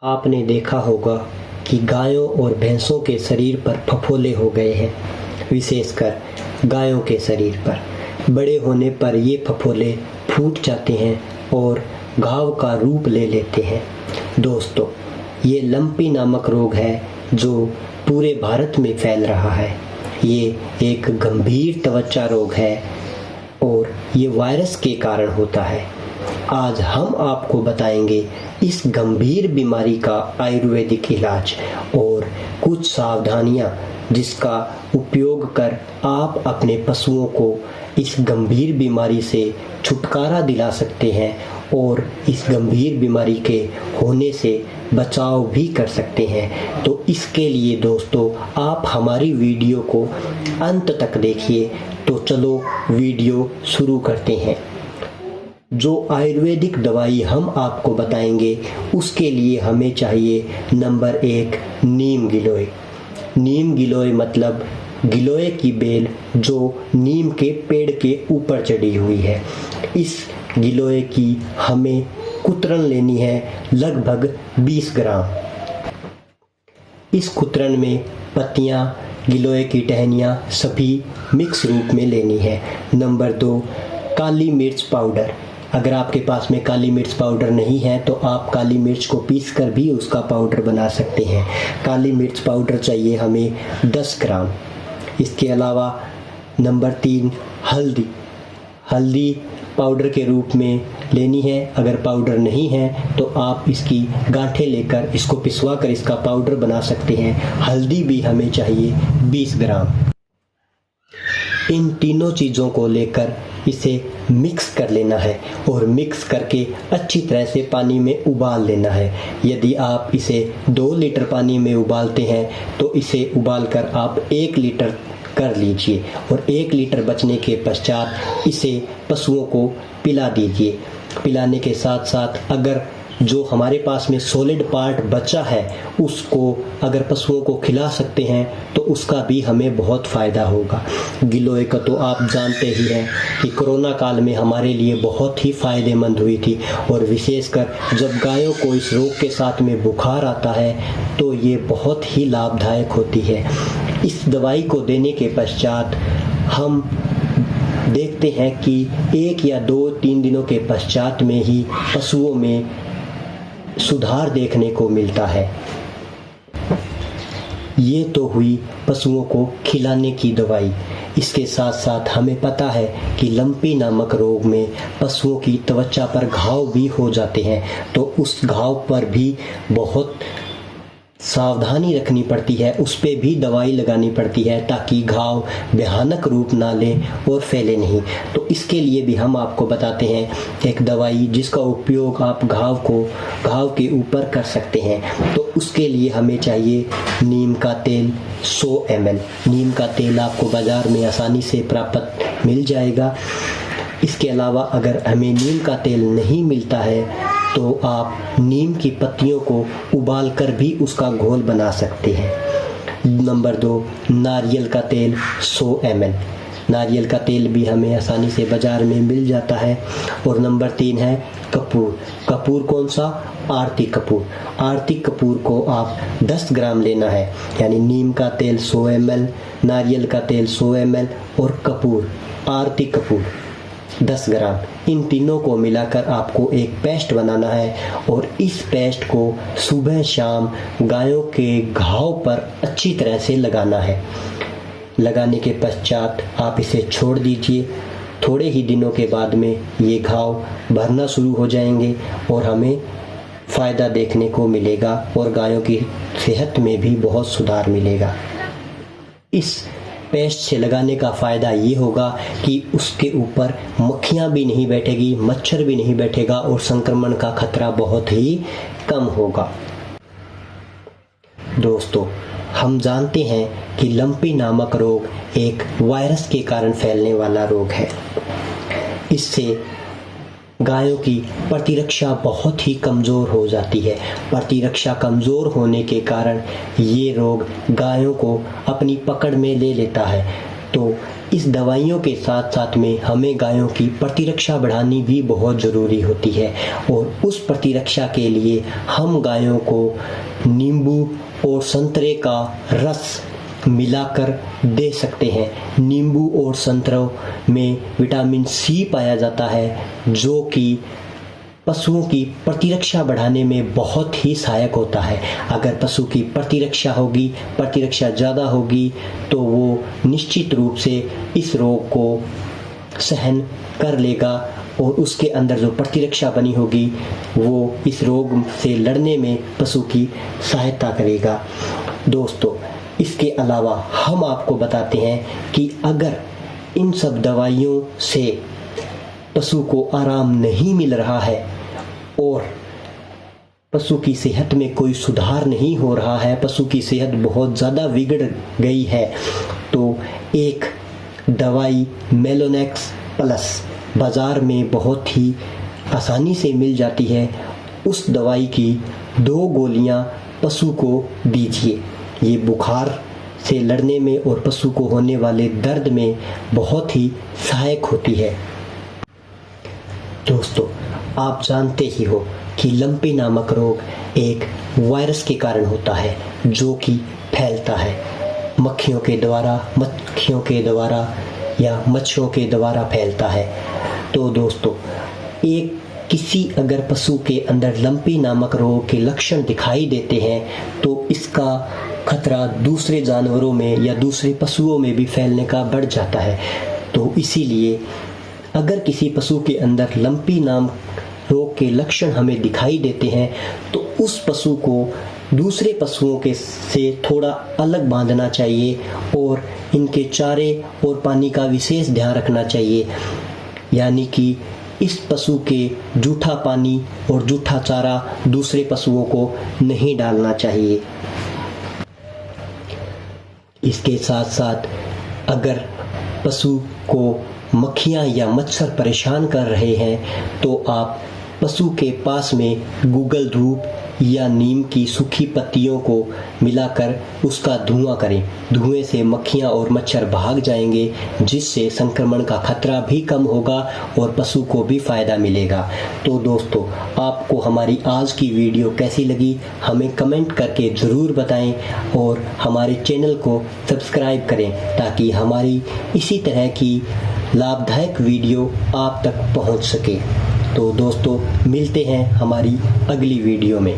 आपने देखा होगा कि गायों और भैंसों के शरीर पर फफोले हो गए हैं, विशेषकर गायों के शरीर पर। बड़े होने पर ये फफोले फूट जाते हैं और घाव का रूप ले लेते हैं। दोस्तों, ये लंपी नामक रोग है जो पूरे भारत में फैल रहा है। ये एक गंभीर त्वचा रोग है और ये वायरस के कारण होता है। आज हम आपको बताएंगे इस गंभीर बीमारी का आयुर्वेदिक इलाज और कुछ सावधानियां जिसका उपयोग कर आप अपने पशुओं को इस गंभीर बीमारी से छुटकारा दिला सकते हैं और इस गंभीर बीमारी के होने से बचाव भी कर सकते हैं। तो इसके लिए दोस्तों, आप हमारी वीडियो को अंत तक देखिए। तो चलो वीडियो शुरू करते हैं। जो आयुर्वेदिक दवाई हम आपको बताएंगे उसके लिए हमें चाहिए नंबर 1 नीम गिलोय। नीम गिलोय मतलब गिलोय की बेल जो नीम के पेड़ के ऊपर चढ़ी हुई है। इस गिलोय की हमें कुतरन लेनी है लगभग 20 ग्राम। इस कुतरन में पत्तियां, गिलोय की टहनियाँ सभी मिक्स रूप में लेनी है। नंबर 2 काली मिर्च पाउडर। अगर आपके पास में काली मिर्च पाउडर नहीं है तो आप काली मिर्च को पीस कर भी उसका पाउडर बना सकते हैं। काली मिर्च पाउडर चाहिए हमें 10 ग्राम। इसके अलावा नंबर 3 हल्दी। हल्दी पाउडर के रूप में लेनी है। अगर पाउडर नहीं है तो आप इसकी गांठें लेकर इसको पिसवा कर इसका पाउडर बना सकते हैं। हल्दी भी हमें चाहिए 20 ग्राम। इन तीनों चीज़ों को लेकर इसे मिक्स कर लेना है और मिक्स करके अच्छी तरह से पानी में उबाल लेना है। यदि आप इसे 2 लीटर पानी में उबालते हैं तो इसे उबालकर आप 1 लीटर कर लीजिए और 1 लीटर बचने के पश्चात इसे पशुओं को पिला दीजिए। पिलाने के साथ साथ अगर जो हमारे पास में सॉलिड पार्ट बचा है उसको अगर पशुओं को खिला सकते हैं तो उसका भी हमें बहुत फ़ायदा होगा। गिलोय का तो आप जानते ही हैं कि कोरोना काल में हमारे लिए बहुत ही फ़ायदेमंद हुई थी और विशेषकर जब गायों को इस रोग के साथ में बुखार आता है तो ये बहुत ही लाभदायक होती है। इस दवाई को देने के पश्चात हम देखते हैं कि 1 या 2-3 दिनों के पश्चात में ही पशुओं में सुधार देखने को मिलता है। ये तो हुई पशुओं को खिलाने की दवाई। इसके साथ साथ हमें पता है कि लंपी नामक रोग में पशुओं की त्वचा पर घाव भी हो जाते हैं, तो उस घाव पर भी बहुत सावधानी रखनी पड़ती है, उस पे भी दवाई लगानी पड़ती है ताकि घाव भयानक रूप ना ले और फैले नहीं। तो इसके लिए भी हम आपको बताते हैं एक दवाई जिसका उपयोग आप घाव के ऊपर कर सकते हैं। तो उसके लिए हमें चाहिए नीम का तेल 100 ml। नीम का तेल आपको बाज़ार में आसानी से प्राप्त मिल जाएगा। इसके अलावा अगर हमें नीम का तेल नहीं मिलता है तो आप नीम की पत्तियों को उबाल कर भी उसका घोल बना सकते हैं। नंबर 2 नारियल का तेल 100 ml। नारियल का तेल भी हमें आसानी से बाज़ार में मिल जाता है। और नंबर 3 है कपूर। कपूर कौन सा? आरती कपूर। आरती कपूर को आप 10 ग्राम लेना है, यानी नीम का तेल 100 ml, नारियल का तेल 100 ml और कपूर, आरती कपूर 10 ग्राम। इन तीनों को मिलाकर आपको एक पेस्ट बनाना है और इस पेस्ट को सुबह शाम गायों के घाव पर अच्छी तरह से लगाना है। लगाने के पश्चात आप इसे छोड़ दीजिए। थोड़े ही दिनों के बाद में ये घाव भरना शुरू हो जाएंगे और हमें फ़ायदा देखने को मिलेगा और गायों की सेहत में भी बहुत सुधार मिलेगा। इस पेस्ट से लगाने का फ़ायदा ये होगा कि उसके ऊपर मक्खियाँ भी नहीं बैठेगी, मच्छर भी नहीं बैठेगा और संक्रमण का खतरा बहुत ही कम होगा। दोस्तों, हम जानते हैं कि लंपी नामक रोग एक वायरस के कारण फैलने वाला रोग है। इससे गायों की प्रतिरक्षा बहुत ही कमज़ोर हो जाती है। प्रतिरक्षा कमज़ोर होने के कारण ये रोग गायों को अपनी पकड़ में ले लेता है। तो इस दवाइयों के साथ साथ में हमें गायों की प्रतिरक्षा बढ़ानी भी बहुत ज़रूरी होती है और उस प्रतिरक्षा के लिए हम गायों को नींबू और संतरे का रस मिलाकर दे सकते हैं। नींबू और संतरों में विटामिन सी पाया जाता है जो कि पशुओं की प्रतिरक्षा बढ़ाने में बहुत ही सहायक होता है। अगर पशु की प्रतिरक्षा होगी, प्रतिरक्षा ज़्यादा होगी तो वो निश्चित रूप से इस रोग को सहन कर लेगा और उसके अंदर जो प्रतिरक्षा बनी होगी वो इस रोग से लड़ने में पशु की सहायता करेगा। दोस्तों, इसके अलावा हम आपको बताते हैं कि अगर इन सब दवाइयों से पशु को आराम नहीं मिल रहा है और पशु की सेहत में कोई सुधार नहीं हो रहा है, पशु की सेहत बहुत ज़्यादा बिगड़ गई है, तो एक दवाई मेलोनेक्स प्लस बाज़ार में बहुत ही आसानी से मिल जाती है। उस दवाई की 2 गोलियां पशु को दीजिए। ये बुखार से लड़ने में और पशु को होने वाले दर्द में बहुत ही सहायक होती है। दोस्तों, आप जानते ही हो कि लंपी नामक रोग एक वायरस के कारण होता है जो कि फैलता है मक्खियों के द्वारा या मच्छरों के द्वारा फैलता है। तो दोस्तों, किसी अगर पशु के अंदर लंपी नामक रोग के लक्षण दिखाई देते हैं तो इसका खतरा दूसरे जानवरों में या दूसरे पशुओं में भी फैलने का बढ़ जाता है। तो इसीलिए अगर किसी पशु के अंदर लंपी नाम रोग के लक्षण हमें दिखाई देते हैं तो उस पशु को दूसरे पशुओं के से थोड़ा अलग बांधना चाहिए और इनके चारे और पानी का विशेष ध्यान रखना चाहिए। यानी कि इस पशु के जूठा पानी और जूठा चारा दूसरे पशुओं को नहीं डालना चाहिए। इसके साथ साथ अगर पशु को मक्खियाँ या मच्छर परेशान कर रहे हैं तो आप पशु के पास में गूगल धूप या नीम की सूखी पत्तियों को मिलाकर उसका धुआं करें। धुएं से मक्खियाँ और मच्छर भाग जाएंगे जिससे संक्रमण का खतरा भी कम होगा और पशु को भी फ़ायदा मिलेगा। तो दोस्तों, आपको हमारी आज की वीडियो कैसी लगी हमें कमेंट करके ज़रूर बताएं और हमारे चैनल को सब्सक्राइब करें ताकि हमारी इसी तरह की लाभदायक वीडियो आप तक पहुंच सके। तो दोस्तों, मिलते हैं हमारी अगली वीडियो में।